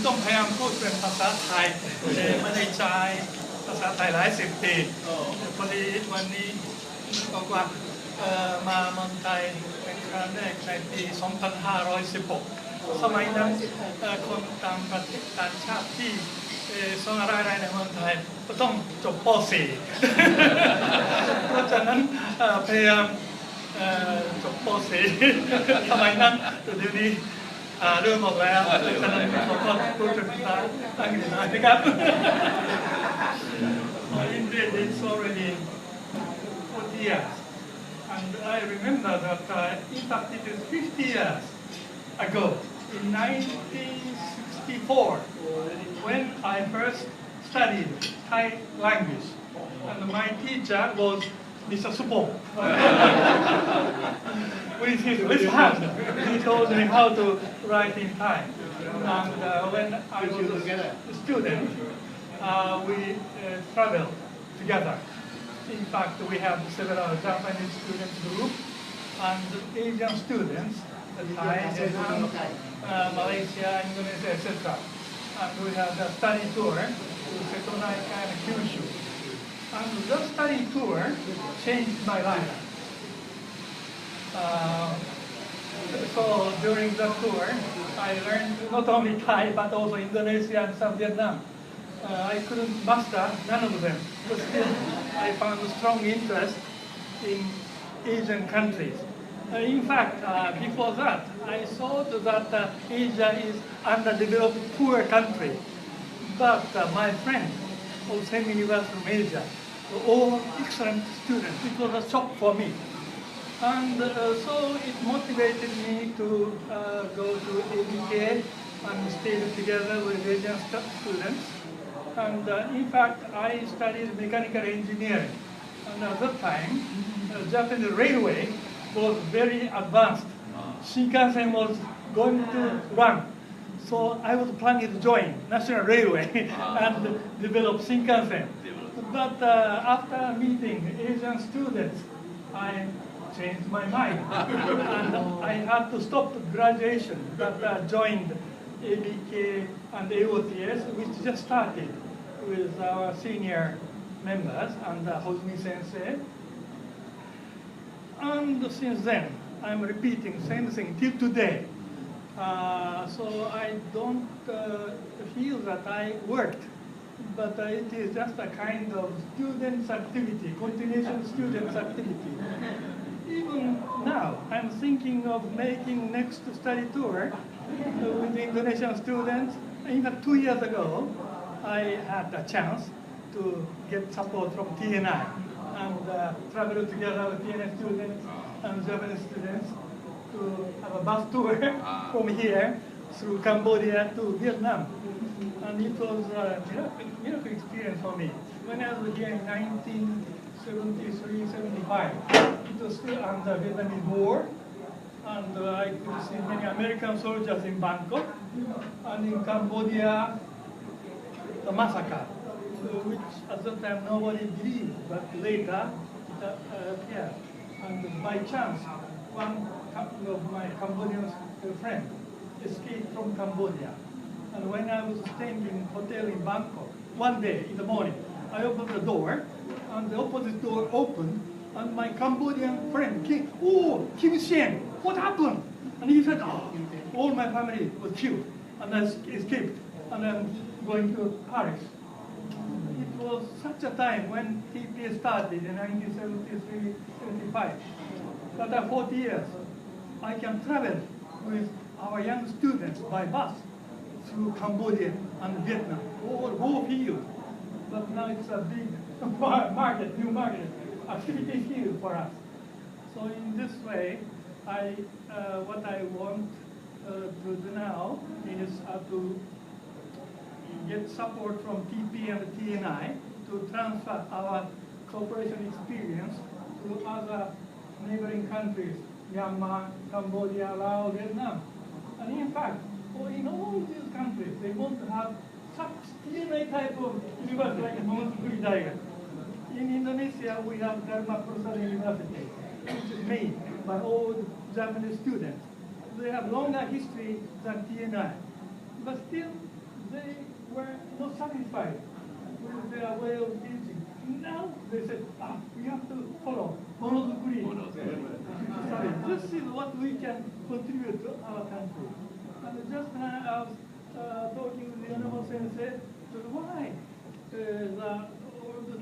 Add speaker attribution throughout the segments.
Speaker 1: ต้องพยายามพูดเป็นภาษาไทยไม่ได้ใช้ภาษาไทยหลายสิบปีพอดีวันนี้บอกว่ามาเมืองไทยเป็นครั้งแรกในปี 2516 สมัยนั้นคนต่างประเทศต่างชาติที่สอนอะไรในเมืองไทยก็ต้องจบป .4 เพราะฉะนั้นพยายามจบป .4 สมัยนั้นเดี๋ยวนี้เริ่มหมดแล้วฉะนั้นผมก็พูดเป็นภาษาอังกฤษนะครับ Indeed, it's already 40 years. And I remember that, in fact, it is 50 years ago, in 1964, when I first studied Thai language. And my teacher was Mr. Supong. With his left hand, he told me how to write in Thai. And when I was a student, we traveled together. In fact, we have several Japanese student groups and Asian students, Thai, Vietnam, Malaysia, Indonesia, etc. And we had a study tour to Setonaikai and Kyushu. And the study tour changed my life. So during the tour, I learned not only Thai but also Indonesia and some Vietnam. I couldn't master none of them, but still I found a strong interest in Asian countries. In fact, before that, I thought that Asia is underdeveloped, poor country. But my friends who sent me from Asia were all excellent students. It was a shock for me. And so it motivated me to go to ABK and stay together with Asian students. And in fact, I studied mechanical engineering. And at that time, Japanese railway was very advanced. Shinkansen was going to run. So I was planning to join National Railway and develop Shinkansen. But after meeting Asian students, I changed my mind. And I had to stop graduation, but joined ABK and AOTS, which just started with our senior members and Hosumi Sensei. And since then, I'm repeating same thing till today. So I don't feel that I worked, but it is just a kind of students' activity, continuation students' activity. Even now, I'm thinking of making next study tour with Indonesian students. In fact, 2 years ago, I had a chance to get support from TNI and travel together with TNI students and Japanese students to have a bus tour from here through Cambodia to Vietnam. And it was a miracle experience for me. When I was here in 1973-75, it was still under Vietnamese War, and I could see many American soldiers in Bangkok, and in Cambodia, the massacre, which at that time nobody believed, but later it appeared. And by chance, one of my Cambodian friends escaped from Cambodia. And when I was staying in a hotel in Bangkok, one day in the morning, I opened the door, and the opposite door opened, and my Cambodian friend came, "Oh, Kim Sien, what happened?" And he said, "Oh, all my family was killed, and I escaped, and I'm going to Paris." It was such a time when TPA started in 1973-75. But after 40 years, I can travel with our young students by bus through Cambodia and Vietnam, or whole field. But now it's a big market, new market, activity field for us. So in this way, what I want to do now is to get support from TP and TNI to transfer our cooperation experience to other neighboring countries, Myanmar, Cambodia, Laos, Vietnam. And in fact, in all these countries, they want to have such TNI type of university like Montevideo Daiga. In Indonesia, we have Dharma Persada University, which is made by all Japanese students. They have longer history than TNI. But still, they were not satisfied with their way of teaching. Now they said, we have to follow monozukuri. This is what we can contribute to our country. And just now I was talking with Yonomo Sensei, why all the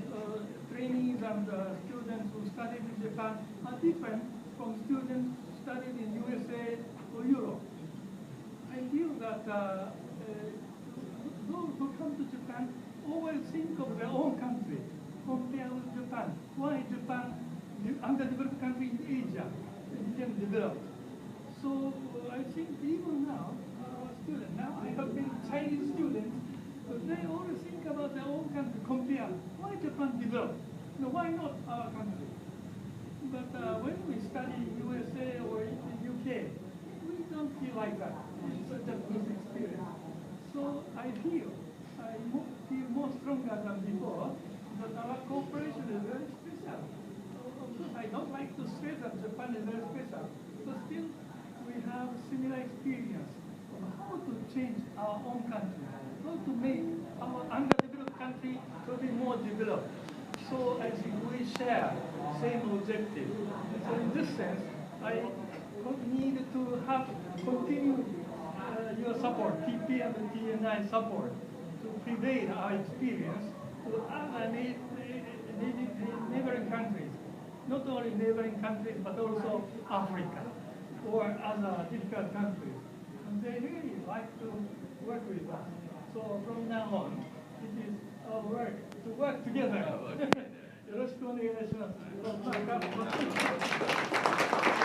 Speaker 1: trainees and students who studied in Japan are different from students who studied in USA or Europe. I feel that those who come to Japan always think of their own country compared with Japan. Why Japan, the underdeveloped country in Asia, became developed? So I think even now, our students, now I have been Chinese students, but they always think about their own country, compare why Japan developed, why not our country? But when we study USA or UK, we don't feel like that. It's such a good experience. So I feel more stronger than before that our cooperation is very special. Of course, I don't like to say that Japan is very special, but still we have similar experience of how to change our own country, how to make our underdeveloped country to be more developed. So I think we share same objective. So in this sense, I need to have continued your support, TP and the TNI support, to prevail our experience to other neighboring countries, not only neighboring countries, but also Africa or other difficult countries. And they really like to work with us. So from now on, it is our work to work together. よろしくお願いします。